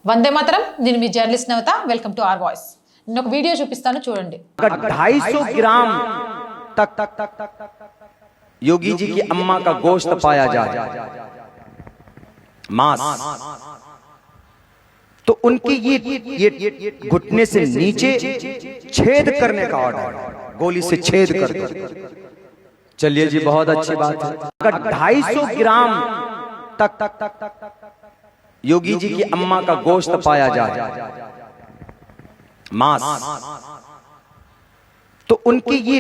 వందే మాతరం. నేను మీ journalist Navatha. Welcome to R Voice. నేను ఒక వీడియో చూపిస్తాను, చూడండి. 250 ग्राम तक योगी जी की अम्मा का गोश्त पाया जाए, मांस, तो उनकी ये घुटने से नीचे छेद करने का ऑर्डर, गोली से छेद कर। चलिए जी, बहुत अच्छी बात है। अगर 250 ग्राम तक योगी जी की अम्मा का गोश्त पाया जाए, मांस, तो उनकी ये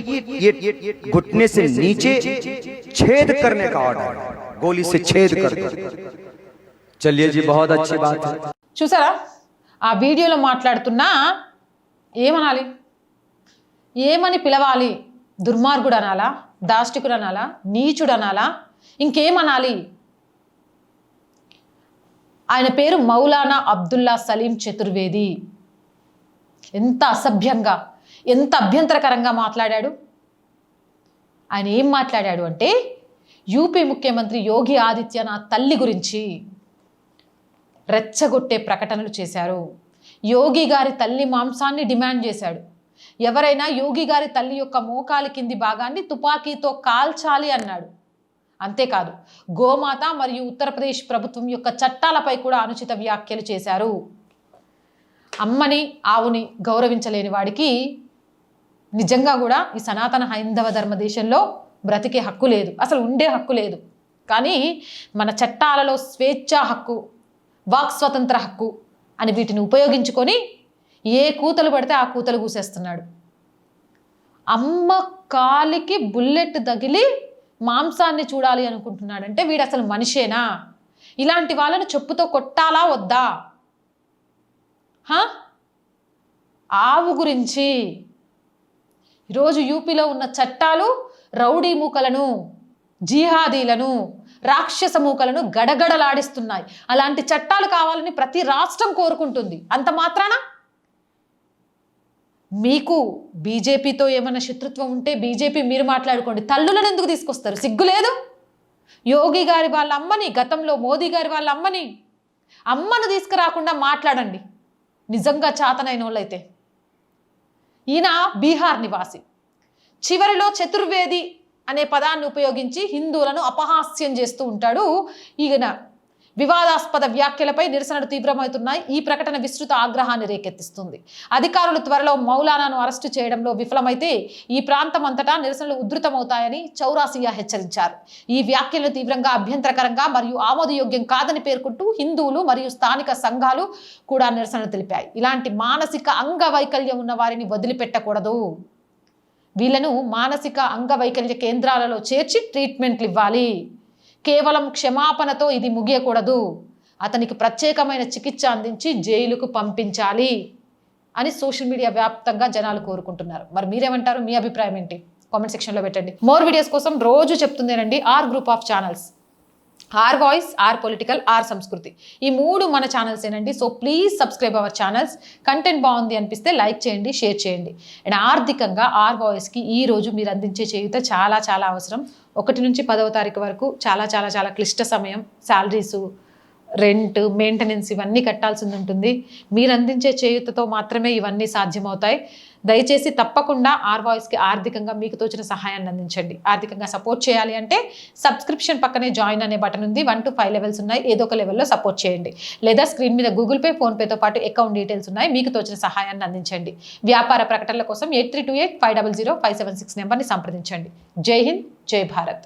घुटने से नीचे छेद करने का ऑर्डर, गोली से छेद कर। चलिए जी, बहुत अच्छी बात है। చూసారా ఆ వీడియోలో మాట్లాడుతున్నా ఏమనాలి, ఏమని పిలవాలి? దుర్మార్గుడు అనాలా, దాష్టికుడు అనాలా, నీచుడు అనాలా, ఇంకేమనాలి? ఆయన పేరు మౌలానా అబ్దుల్లా సలీం చతుర్వేది. ఎంత అసభ్యంగా, ఎంత అభ్యంతరకరంగా మాట్లాడాడు. ఆయన ఏం మాట్లాడాడు అంటే, యూపీ ముఖ్యమంత్రి యోగి ఆదిత్యనాథ్ తల్లి గురించి రెచ్చగొట్టే ప్రకటనలు చేశారు. యోగి గారి తల్లి మాంసాన్ని డిమాండ్ చేశాడు. ఎవరైనా యోగి గారి తల్లి యొక్క మోకాలి కింది భాగాన్ని తుపాకీతో కాల్చాలి అన్నాడు. అంతేకాదు, గోమాత మరియు ఉత్తరప్రదేశ్ ప్రభుత్వం యొక్క చట్టాలపై కూడా అనుచిత వ్యాఖ్యలు చేశారు. అమ్మని, ఆవుని గౌరవించలేని వాడికి నిజంగా కూడా ఈ సనాతన హైందవ ధర్మ దేశంలో బ్రతికే హక్కు లేదు, అసలు ఉండే హక్కు లేదు. కానీ మన చట్టాలలో స్వేచ్ఛా హక్కు, వాక్ స్వతంత్ర హక్కు అని వీటిని ఉపయోగించుకొని ఏ కూతలు పడితే ఆ కూతలు కూసేస్తున్నాడు. అమ్మ కాలికి బుల్లెట్ తగిలి మాంసాన్ని చూడాలి అనుకుంటున్నాడంటే వీడు అసలు మనిషేనా? ఇలాంటి వాళ్ళను చెప్పుతో కొట్టాలా వద్దా? ఆవు గురించి ఈరోజు యూపీలో ఉన్న చట్టాలు రౌడీ మూకలను, జిహాదీలను, రాక్షస మూకలను గడగడలాడిస్తున్నాయి. అలాంటి చట్టాలు కావాలని ప్రతి రాష్ట్రం కోరుకుంటుంది. అంత మాత్రాన మీకు బీజేపీతో ఏమైనా శత్రుత్వం ఉంటే బీజేపీ మీరు మాట్లాడుకోండి. తల్లులను ఎందుకు తీసుకొస్తారు? సిగ్గు లేదు? యోగి గారి వాళ్ళ అమ్మని, గతంలో మోదీ గారి వాళ్ళ అమ్మను తీసుకురాకుండా మాట్లాడండి నిజంగా చాతనైన వాళ్ళైతే. ఈయన బీహార్ నివాసి. చివరిలో చతుర్వేది అనే పదాన్ని ఉపయోగించి హిందువులను అపహాస్యం చేస్తూ ఉంటాడు. ఈయన వివాదాస్పద వ్యాఖ్యలపై నిరసనలు తీవ్రమవుతున్నాయి. ఈ ప్రకటన విస్తృత ఆగ్రహాన్ని రేకెత్తిస్తుంది. అధికారులు త్వరలో మౌలానాను అరెస్టు చేయడంలో విఫలమైతే ఈ ప్రాంతం అంతటా నిరసనలు ఉధృతమవుతాయని చౌరాసియా హెచ్చరించారు. ఈ వ్యాఖ్యలను తీవ్రంగా అభ్యంతరకరంగా మరియు ఆమోదయోగ్యం కాదని పేర్కొంటూ హిందువులు మరియు స్థానిక సంఘాలు కూడా నిరసనలు తెలిపాయి. ఇలాంటి మానసిక అంగవైకల్యం ఉన్న వారిని వదిలిపెట్టకూడదు. వీళ్లను మానసిక అంగవైకల్య కేంద్రాలలో చేర్చి ట్రీట్మెంట్లు ఇవ్వాలి. కేవలం క్షమాపణతో ఇది ముగియకూడదు. అతనికి ప్రత్యేకమైన చికిత్స అందించి జైలుకు పంపించాలి అని సోషల్ మీడియా వ్యాప్తంగా జనాలు కోరుకుంటున్నారు. మరి మీరేమంటారు? మీ అభిప్రాయం ఏంటి? కామెంట్ సెక్షన్లో పెట్టండి. మోర్ వీడియోస్ కోసం రోజు చెప్తుందేనండి R group of channels. R Voice, R Political, R Sanskriti, ఈ 3 మన ఛానల్స్ ఏనండి. So please subscribe our channels. Content బాగుంది అనిపిస్తే లైక్ చేయండి, షేర్ చేయండి. అండ్ ఆర్థికంగా ఆర్ వాయిస్కి ఈరోజు మీరు అందించే చేయూత చాలా చాలా అవసరం. 1 నుంచి 10వ తారీఖు వరకు చాలా చాలా చాలా క్లిష్ట సమయం. శాలరీసు, రెంట్, మెయింటెనెన్స్ ఇవన్నీ కట్టాల్సి ఉంటుంది. మీరు అందించే చేయూతతో మాత్రమే ఇవన్నీ సాధ్యమవుతాయి. దయచేసి తప్పకుండా ఆర్ వాయిస్కి ఆర్థికంగా మీకు తోచిన సహాయాన్ని అందించండి. ఆర్థికంగా సపోర్ట్ చేయాలి అంటే సబ్స్క్రిప్షన్ పక్కనే జాయిన్ అనే బటన్ ఉంది. 1 to 5 లెవెల్స్ ఉన్నాయి. ఏదో ఒక లెవెల్లో సపోర్ట్ చేయండి. లేదా స్క్రీన్ మీద గూగుల్ పే, ఫోన్పేతో పాటు అకౌంట్ డీటెయిల్స్ ఉన్నాయి. మీకు తోచిన సహాయాన్ని అందించండి. వ్యాపార ప్రకటనల కోసం 8328500576 నెంబర్ని సంప్రదించండి. జై హింద్, జై భారత్.